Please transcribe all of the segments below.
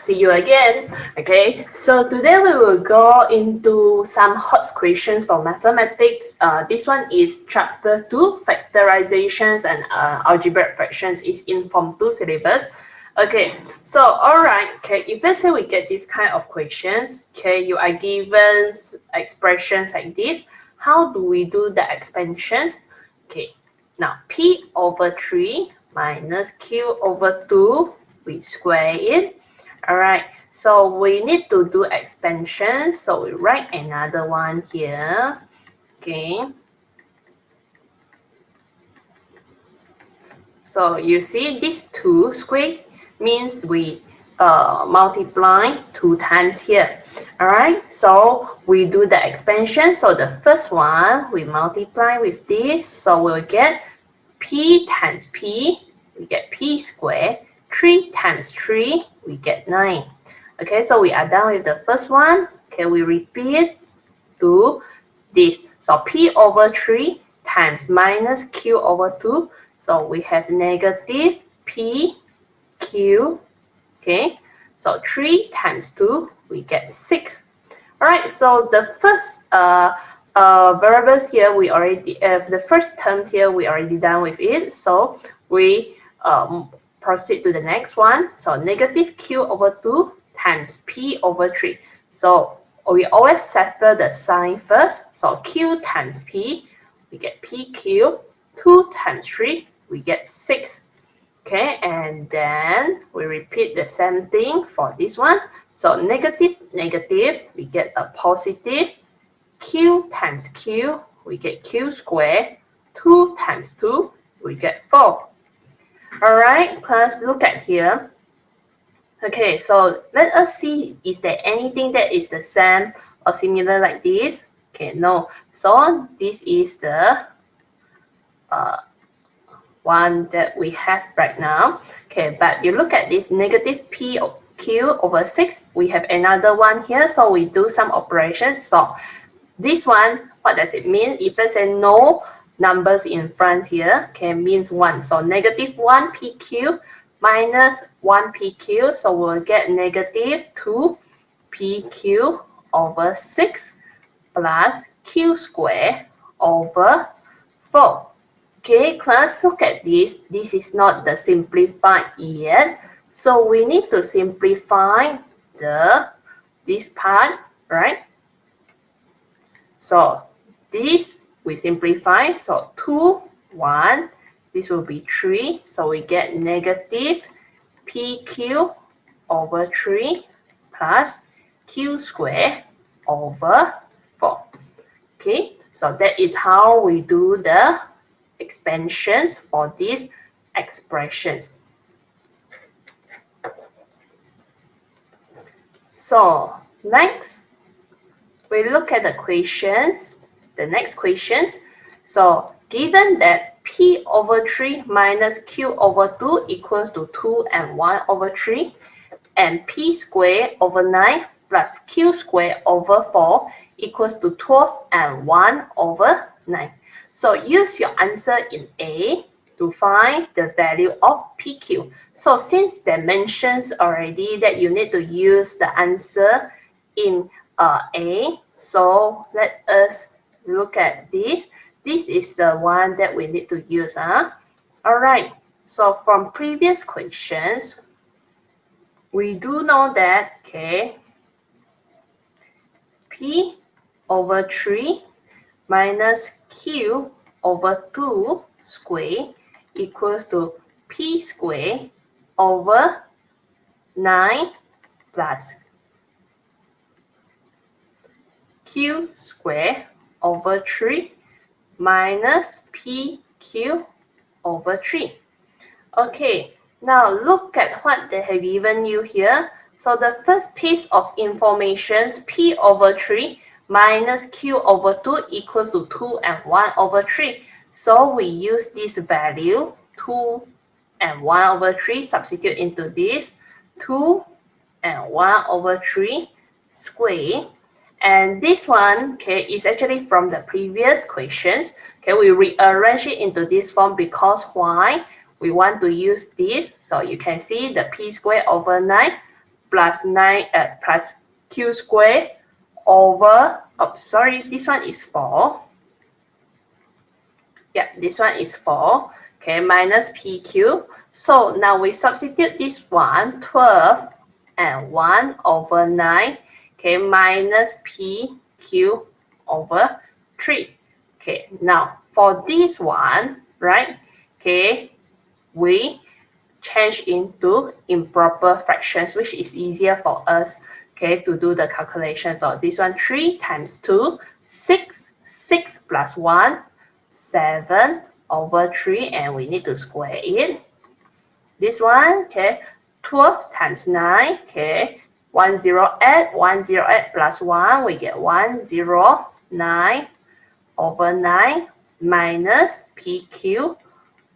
see you again. Okay, so today we will go into some HOTS questions for mathematics. This one is chapter 2, factorizations and algebraic fractions is in Form 2 syllabus. Okay, so alright, okay, if let's say we get this kind of questions, okay, you are given expressions like this. How do we do the expansions? Okay, now P over 3 minus Q over 2, we square it. Alright, so we need to do expansion. So we write another one here. Okay. So you see this 2 squared means we multiply 2 times here. Alright, so we do the expansion. So the first one we multiply with this. So we'll get P times P, we get P squared. 3 times 3, we get 9. Okay, so we are done with the first one. Okay, we repeat to this. So P over 3 times minus Q over 2. So we have negative P, Q. Okay, so 3 times 2, we get 6. Alright, so the first variables here, we already the first terms here, we already done with it. So we proceed to the next one. So negative Q over 2 times P over 3. So we always settle the sign first. So Q times P, we get PQ. 2 times 3, we get 6. Okay, and then we repeat the same thing for this one. So negative, negative, we get a positive. Q times Q, we get Q squared. 2 times 2, we get 4. Alright, class, look at here. Okay, so let us see, is there anything that is the same or similar like this? Okay, no. So this is the one that we have right now. Okay, but you look at this negative P Q over 6. We have another one here, so we do some operations. So this one, what does it mean? If let's say no numbers in front here, okay, means 1. So negative 1 PQ minus 1 PQ. So we'll get negative 2 PQ over 6 plus Q squared over 4. Okay, class, look at this. This is not the simplified yet. So we need to simplify this part, right? So this we simplify. So 2, 1, this will be 3. So we get negative PQ over 3 plus Q squared over 4. Okay, so that is how we do the expansions for these expressions. So next, we look at the questions, the next questions. So given that P over 3 minus Q over 2 equals to 2 and 1 over 3, and P squared over 9 plus Q squared over 4 equals to 12 and 1 over 9. So use your answer in A to find the value of PQ. So since they mentions already that you need to use the answer in A, so let us look at this. This is the one that we need to use. Alright, so from previous questions, we do know that, okay, P over 3 minus Q over 2 squared equals to P squared over 9 plus Q squared over 3 minus PQ over 3. Okay, now look at what they have given you here. So the first piece of information, P over 3 minus Q over 2 equals to 2 and 1 over 3. So we use this value, 2 and 1 over 3, substitute into this, 2 and 1 over 3 squared. And this one, okay, is actually from the previous questions. Okay, we rearrange it into this form because why? We want to use this. So you can see the P squared over 9 plus 9 plus q squared over, oh, sorry, this one is 4. Yeah, this one is 4. Okay, minus PQ. So now we substitute this one, 12 and 1 over 9. Okay, minus PQ over 3. Okay, now for this one, right? Okay, we change into improper fractions, which is easier for us, okay, to do the calculation. So this one, 3 times 2, 6, 6 plus 1, 7 over 3, and we need to square it. This one, okay, 12 times 9, okay, 108, 108 plus 1, we get 109 over 9 minus PQ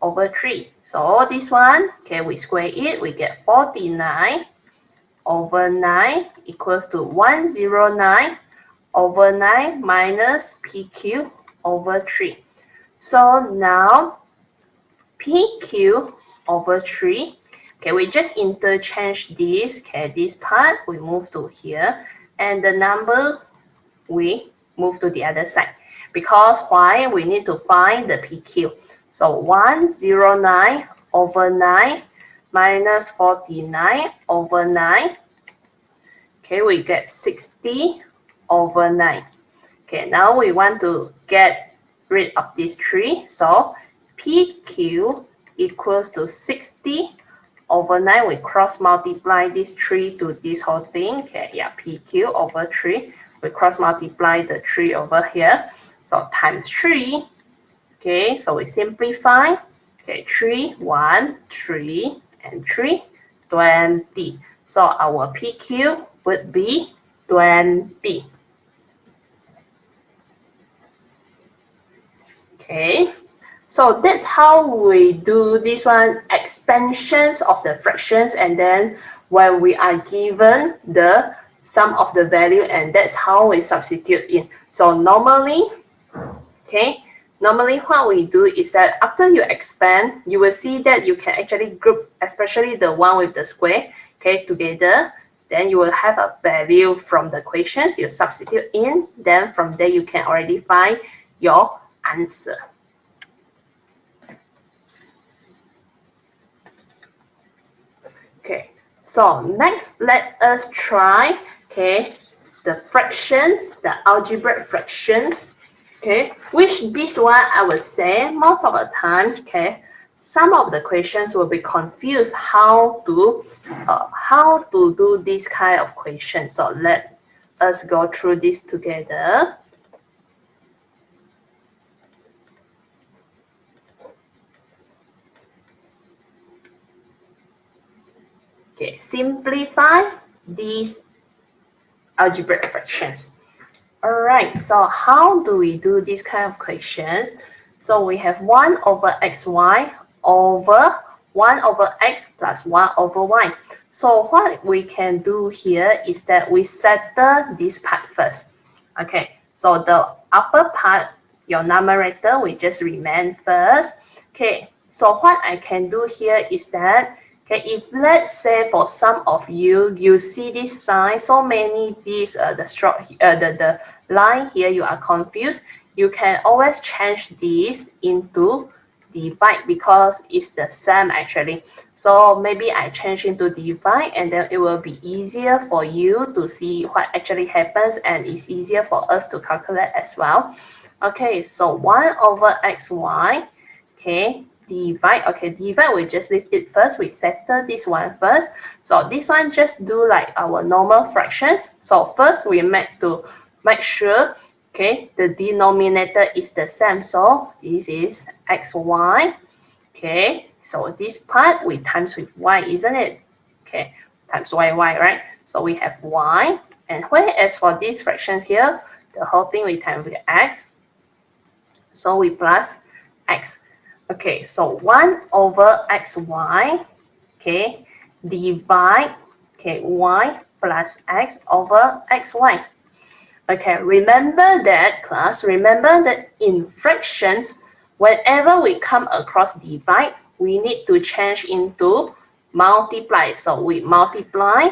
over 3. So this one, okay, we square it, we get 49 over 9 equals to 109 over 9 minus PQ over 3. So now PQ over 3, okay, we just interchange this, okay, this part we move to here, and the number we move to the other side. Because why? We need to find the PQ. So 109 over 9 minus 49 over 9. Okay, we get 60 over 9. Okay, now we want to get rid of this 3. So PQ equals to 60 over 9. We cross multiply this 3 to this whole thing. Okay, yeah, PQ over 3. We cross multiply the 3 over here. So times 3. Okay, so we simplify. Okay, 3, 1, 3, and 3, 20. So our PQ would be 20. Okay, so that's how we do this one, expansions of the fractions, and then when we are given the sum of the value, and that's how we substitute in. So normally, okay, normally what we do is that after you expand, you will see that you can actually group, especially the one with the square, okay, together. Then you will have a value from the equations, you substitute in, then from there you can already find your answer. Okay, so next let us try, okay, the fractions, the algebraic fractions. Okay, which this one I would say most of the time, okay, some of the questions will be confused how to do this kind of question. So let us go through this together. Okay, simplify these algebraic fractions. All right, so how do we do this kind of questions? So we have 1 over xy over 1 over x plus 1 over y. So what we can do here is that we settle this part first. Okay, so the upper part, your numerator, we just remain first. Okay, so what I can do here is that, okay, if let's say for some of you, you see this sign, so many these the stroke, the line here, you are confused. You can always change this into divide because it's the same actually. So maybe I change into divide, and then it will be easier for you to see what actually happens, and it's easier for us to calculate as well. Okay, so 1 over xy, okay, divide. Okay, divide, we just leave it first. We settle this one first. So this one just do like our normal fractions. So first we make sure, okay, the denominator is the same. So this is xy. Okay, so this part we times with y, isn't it? Okay, times y, right? So we have y. And whereas for these fractions here, the whole thing we times with x. So we plus x. Okay, so 1 over xy, okay, divide, okay, y plus x over xy. Okay, remember that, class, remember that in fractions, whenever we come across divide, we need to change into multiply. So we multiply,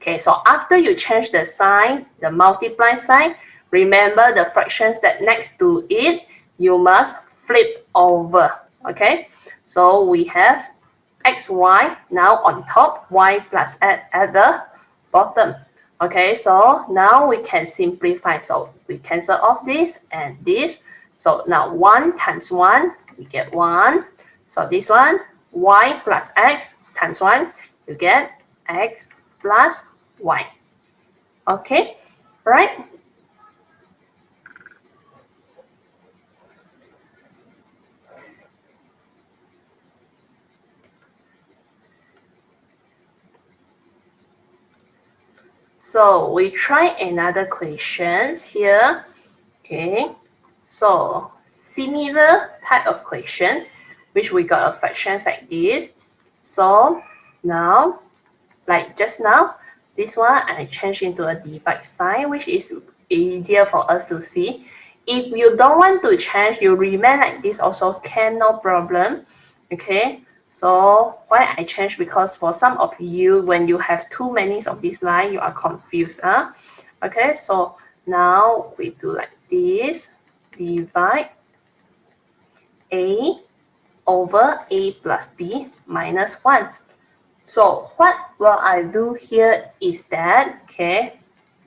Okay, so after you change the sign, the multiply sign, remember the fractions that next to it, you must flip over. Okay, so we have xy now on top, y plus at the bottom. Okay, so now we can simplify. So we cancel off this and this. So now 1 times 1, we get 1. So this one, y plus x times 1, you get x plus y. Okay, right? So we try another questions here. Okay, so similar type of questions, which we got a fractions like this. So now, like just now, this one I change into a divide sign, which is easier for us to see. If you don't want to change, you remain like this also can, no problem. Okay, so why I change? Because for some of you, when you have too many of this line, you are confused. Okay, so now we do like this, divide a over a plus b minus 1. So what will I do here is that, okay,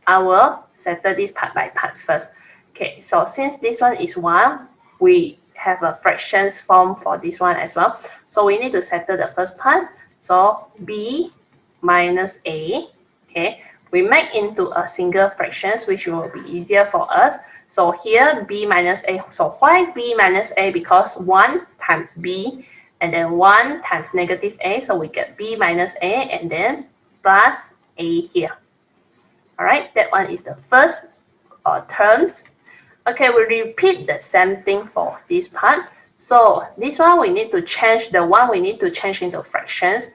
I will settle this part by parts first. Okay, so since this one is 1, we have a fractions form for this one as well. So we need to settle the first part. So b minus a, okay, we make into a single fractions, which will be easier for us. So here b minus a. So why b minus a? Because 1 times b and then 1 times negative a. So we get b minus a and then plus a here. All right, that one is the first terms. Okay, we repeat the same thing for this part. So this one we need to change, the one we need to change into fractions.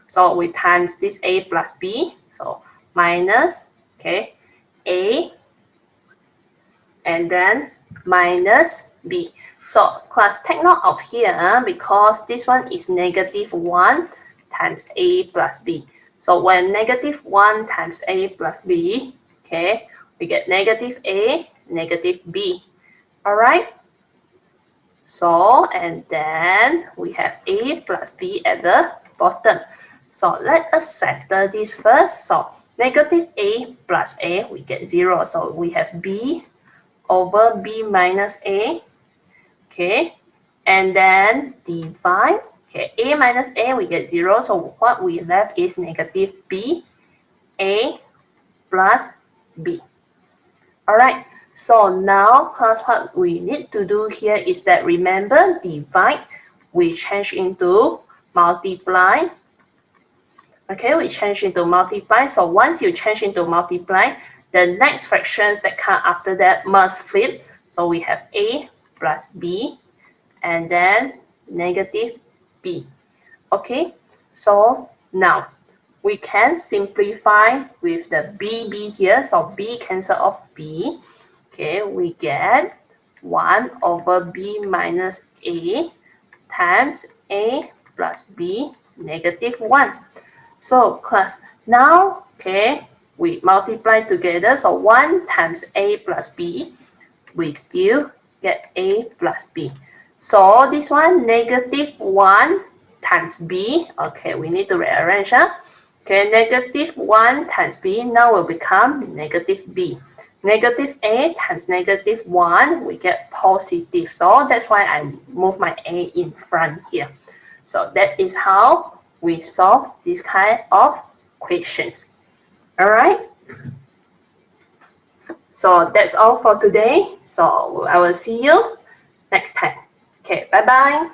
So we times this a plus b. So minus, okay, a and then minus b. So class, take note of here because this one is negative 1 times a plus b. So when negative 1 times a plus b, okay, we get negative a, negative b. All right. So, and then we have a plus b at the bottom. So let us settle this first. So negative a plus a, we get 0. So we have b over b minus a. Okay, and then divide. Okay, a minus a, we get 0. So what we left is negative b, a plus b. All right. So now, class, what we need to do here is that, remember, divide, we change into multiply. Okay, we change into multiply. So once you change into multiply, the next fractions that come after that must flip. So we have a plus b and then negative b. Okay, so now we can simplify with the b here. So b cancel off b. Okay, we get 1 over b minus a times a plus b negative 1. So class, now, okay, we multiply together. So 1 times a plus b, we still get a plus b. So this one, negative 1 times b. Okay, we need to rearrange. Okay, negative 1 times b now will become negative b. Negative a times negative 1, we get positive. So that's why I move my a in front here. So that is how we solve this kind of questions. All right. So that's all for today. So I will see you next time. Okay, bye-bye.